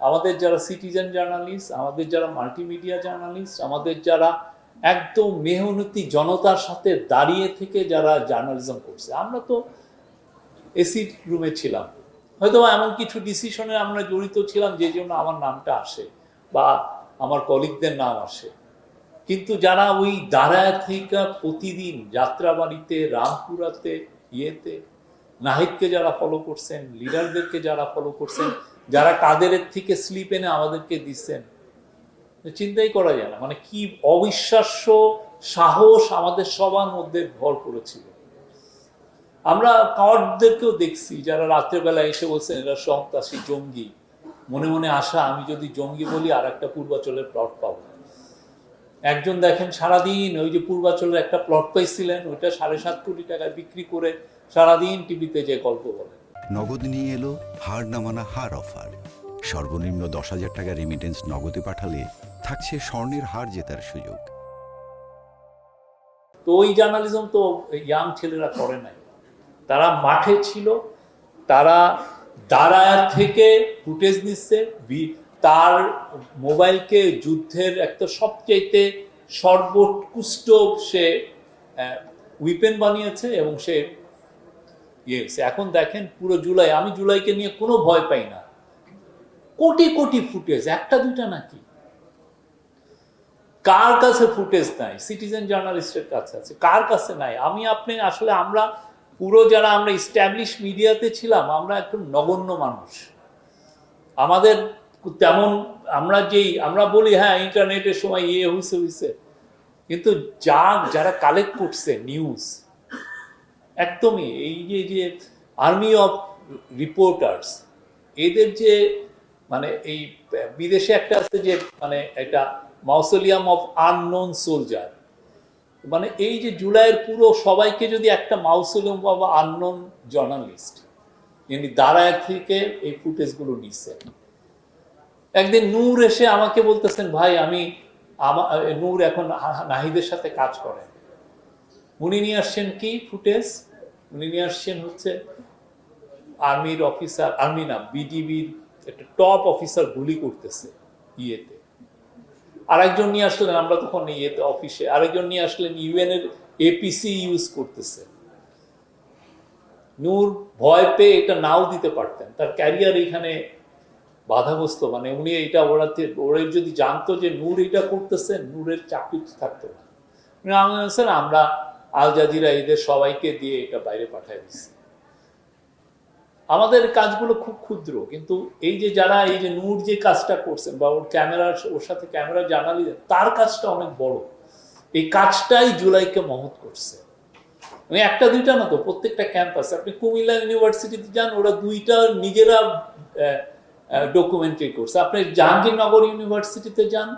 আমাদের যারা citizen journalist, আমাদের যারা মাল্টিমিডিয়া জার্নালিস্ট, আমাদের যারা একদম মেহনতি জনতার সাথে দাঁড়িয়ে থেকে যারা জার্নালিজম করছে, আমরা তো এসি রুমে ছিলাম, হয়তো এমন কিছু ডিসিশনে আমরা জড়িত ছিলাম যে জন্য আমার নামটা আসে বা আমার কলিগদের নাম আসে, কিন্তু যারা ওই দাঁড়ায় থেকে প্রতিদিন যাত্রাবাড়িতে, রামপুরাতে, ইয়েতে নাহিদকে যারা ফলো করছেন, লিডারদেরকে যারা ফলো করছেন, যারা কাদেরের থেকে স্লিপ এনে আমাদেরকে দিচ্ছেন, চিন্তাই করা যায় না মানে কি অবিশ্বাস্য সাহস আমাদের সবার মধ্যে ভর করেছিল। আমরা কাওয়ার্ডদেরকেও দেখছি যারা রাত্রেবেলা এসে বলছেন এরা সন্ত্রাসী, জঙ্গি, মনে মনে আশা আমি যদি জঙ্গি বলি আর একটা পূর্বাচলের প্লট পাবো। একজন দেখেন সারাদিন ওই যে পূর্বাচলের একটা প্লট পাইছিলেন, ওইটা 7.5 কোটি টাকায় বিক্রি করে সারাদিন টিভিতে যে গল্প বলেন। নগদ নিয়ে এলো হার না মানা হার অফার। সর্বনিম্ন 10,000 টাকা রেমিটেন্স নগদে পাঠালে থাকছে স্বর্ণের হার জেতার সুযোগ। তো ওই জার্নালিজম তো ইয়াং ছেলেরা করে নাই, তারা মাঠে ছিল, তারা দাঁড়ায় থেকে ফুটেজ নিচ্ছে, তার মোবাইলকে যুদ্ধের একটা সবচাইতে সর্বোৎকৃষ্ট সে উইপেন বানিয়েছে এবং সে এখন দেখেন পুরো জুলাই, আমি জুলাইকে নিয়ে কোনো ভয় পাই না, কোটি কোটি ফুটেজ, একটা দুইটা নাকি, কার কাছে ফুটেজ নাই? সিটিজেন জার্নালিস্টের কাছে আছে, কার কাছে নাই? আমি আপনি আসলে আমরা পুরো যারা আমরা ইস্টাবলিশ মিডিয়াতে ছিলাম আমরা একটু নগণ্য মানুষ, আমাদের তেমন আমরা বলি হ্যাঁ ইন্টারনেটের সময় হইছে, কিন্তু যারা কালেক্ট করছে নিউজ, একদমই এই যে আর্মি অফ রিপোর্টার্স, এদের যে মানে এই বিদেশে একটা আছে যে মানে এটা মাউসোলিয়াম অফ আননোন সোলজার, মানে এই যে জুলাইয়ের পুরো সবাইকে যদি একটা মাউসোলিয়াম অফ আননোন জার্নালিস্ট এমনি দাঁড়ায় থেকে এই ফুটেজগুলো নিচ্ছে। একদিন নূর এসে আমাকে বলতেছেন ভাই নূর এখন নাহিদের সাথে কাজ করেন, উনি নিয়ে আসছেন কি ফুটেজ, উনি নিয়ে আসছেন হচ্ছে আর্মির অফিসার, আর্মি না বিডিবির একটা টপ অফিসার গুলি করতেছে ইয়েতে, আরেকজন নিয়ে আসলেন, আমরা তখন ইয়েতে অফিসে, আরেকজন নিয়ে আসলেন ইউএন এর এপিসি ইউজ করতেছে। নূর ভয় পেয়ে এটা নাও দিতে পারতেন, তার ক্যারিয়ার এখানে বাধাগ্রস্ত, মানে উনি এটা ওরা যদি জানতো যে নূর এটা করতেছেন, নূরের চাকরি থাকতো না। আমরা আল জাজিরা এদের সবাইকে দিয়ে এটা বাইরে পাঠিয়ে দিচ্ছি। আমাদের কাজগুলো খুব ক্ষুদ্র, কিন্তু এই যে যারা এই যে নূর যে কাজটা করছেন বা ওর সাথে ক্যামেরা জার্নালিজম, তার কাজটা অনেক বড়, এই কাজটাই জুলাইকে মহৎ করছে। মানে একটা দুইটা না তো, প্রত্যেকটা ক্যাম্পাসে আপনি কুমিল্লা ইউনিভার্সিটিতে যান, ওরা দুইটা নিজেরা ডকুমেন্টারি করছে, আপনি জাহাঙ্গীরনগর ইউনিভার্সিটিতে যান,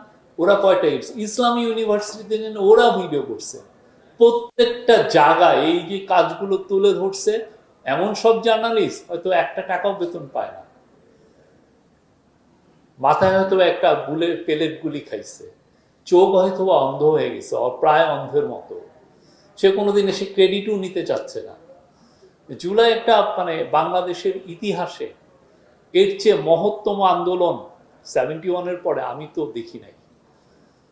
ওরা কয়টা ইসলামী ইউনিভার্সিটিতে যান, ওরা ভিডিও করছে। প্রত্যেকটা জায়গায় এই যে কাজগুলো তুলে ধরছে, এমন সব জার্নালিস্ট হয়তো 1 টাকাও বেতন পায় না, মাথায় হয়তো একটা পেলেট গুলি খাইছে, চোখ হয়তো অন্ধ হয়ে গেছে, প্রায় অন্ধের মতো, সে কোনোদিন এসে ক্রেডিটও নিতে চাচ্ছে না। জুলাই একটা মানে বাংলাদেশের ইতিহাসে এর চেয়ে মহত্তম আন্দোলন 71-এর পরে আমি তো দেখি নাই,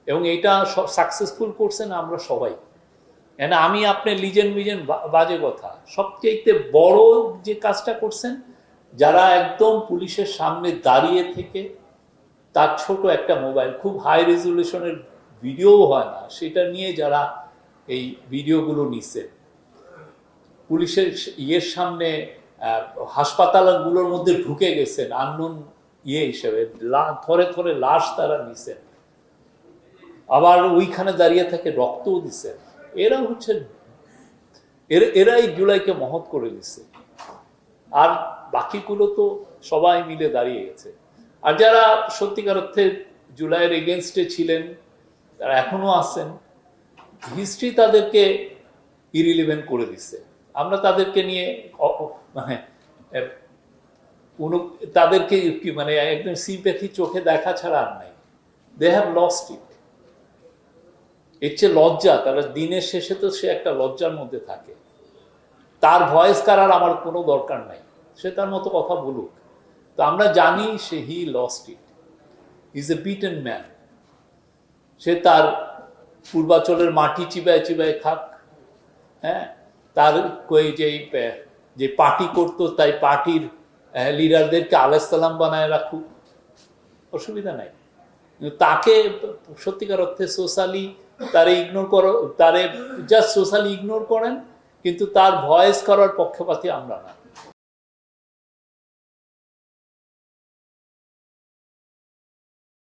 এবং এটা সাকসেসফুল করছেন আমরা সবাই। আমি আপনি লিজেন্ড বাজে কথা, সবচেয়ে বড় যে কাজটা করছেন, যারা একদম পুলিশের সামনে দাঁড়িয়ে থেকে তার ছোট একটা মোবাইল, খুব হাই রেজুলেশনের ভিডিও হয় না, সেটা নিয়ে যারা এই ভিডিওগুলো নিচ্ছে, পুলিশের ইয়ের সামনে হাসপাতালগুলোর মধ্যে ঢুকে গেছেন আননোন হিসেবে, থরে থরে লাশ তারা নিছেন, আবার ওইখানে দাঁড়িয়ে থেকে রক্তও দিচ্ছেন। এরা হচ্ছে এরাই জুলাইকে মহৎ করে দিচ্ছে, আর বাকিগুলো তো সবাই মিলে দাঁড়িয়ে গেছে। আর যারা সত্যিকার অর্থে জুলাইয়ের এগেনস্টে ছিলেন, তারা এখনো আছেন, হিস্ট্রি তাদেরকে ইরিলিভেন্ট করে দিচ্ছে। আমরা তাদেরকে নিয়ে মানে তাদেরকে মানে একদম সিম্প্যাথি চোখে দেখা ছাড়া আর নাই, দে হ্যাভ লস্ট ইট। এর চেয়ে লজ্জা, তারা দিনের শেষে তো সে একটা লজ্জার মধ্যে থাকে, তার ভয়েস কারার আমার কোনো দরকার নাই, সে তার মতো কথা বলুক, তো আমরা জানি সে he lost it, is a beaten man. সে তার পূর্বাচলের মাটি চিবায় চিবায় খাক, হ্যাঁ, তার কই যে পার্টি করতো তাই পার্টির লিডারদেরকে আলাইসাল্লাম বানায় রাখুক, অসুবিধা নাই। তাকে সত্যিকার অর্থে সোশ্যালি তারে ইগনোর করো, তারে জাস্ট সোশ্যালি ইগনোর করেন, কিন্তু তার ভয়েস করার পক্ষপাতী আমরা না।